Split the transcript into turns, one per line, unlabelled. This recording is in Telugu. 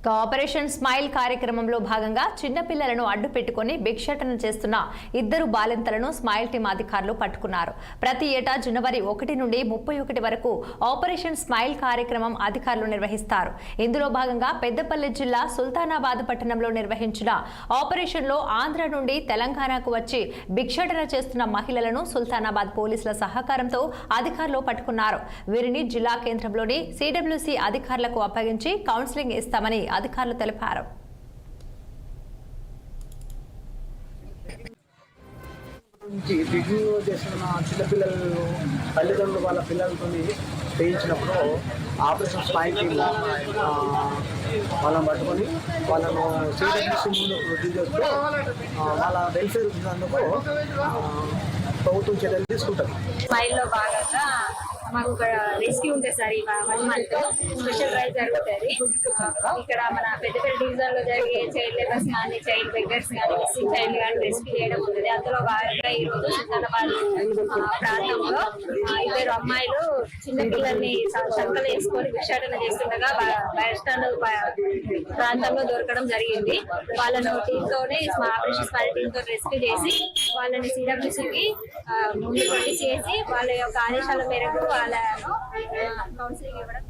ఆపరేషన్ స్మైల్ కార్యక్రమంలో భాగంగా చిన్నపిల్లలను అడ్డు పెట్టుకుని భిక్షాటన చేస్తున్న ఇద్దరు బాలింతలను స్మైల్ టీం అధికారులు పట్టుకున్నారు. ప్రతి ఏటా జనవరి 1 నుండి 31 వరకు ఆపరేషన్ స్మైల్ కార్యక్రమం అధికారులు నిర్వహిస్తారు. ఇందులో భాగంగా పెద్దపల్లి జిల్లా సుల్తానాబాద్ పట్టణంలో నిర్వహించిన ఆపరేషన్లో ఆంధ్ర నుండి తెలంగాణకు వచ్చి భిక్షాటన చేస్తున్న మహిళలను సుల్తానాబాద్ పోలీసుల సహకారంతో అధికారులు పట్టుకున్నారు. వీరిని జిల్లా కేంద్రంలోని సిడబ్ల్యూసి అధికారులకు అప్పగించి కౌన్సిలింగ్ ఇస్తామని అధికారులు తెలిపారు.
చేస్తున్న చిన్నపిల్లలను తల్లిదండ్రులు వాళ్ళ పిల్లలతో చేయించినప్పుడు ఆపరేషన్ స్మైల్ టీమ్ వాళ్ళని పట్టుకొని వాళ్ళను సిడబ్ల్యూసి ముందు ప్రొడ్యూస్ చేస్తూ వాళ్ళ వెల్ఫేర్ ఇచ్చినందుకు ప్రభుత్వం చర్యలు తీసుకుంటుంది.
స్మైల్లో భాగంగా మాకు ఒక రెస్క్యూ ఉంటుంది సార్. ఈ 1 month స్పెషల్ డ్రైవ్ జరుగుతుంది. ఇక్కడ మన పెద్దపల్లి డివిజన్ లో జరిగే చైల్డ్ లేబర్స్ కానీ చైల్డ్ బెగ్గర్స్ కానీ మిస్సింగ్ చైల్డ్ కానీ రెస్క్యూ చేయడం ఉంటుంది. అందులో భాగంగా ఈ రోజు సుల్తానాబాద్ ప్రాంతంలో 2 అమ్మాయిలు చిన్నపిల్లల్ని సంకలు వేసుకొని భిక్షాటన చేస్తుండగా బస్ స్టాండ్ ప్రాంతంలో దొరకడం జరిగింది. వాళ్ళను టీంతోనే ఆపరేషన్ స్మైల్ టీంతో రెస్క్యూ చేసి వాళ్ళని సిడబ్ల్యూసికి ముందు చేసి వాళ్ళ యొక్క ఆదేశాల మేరకు వాళ్ళను కౌన్సిలింగ్ ఇవ్వడం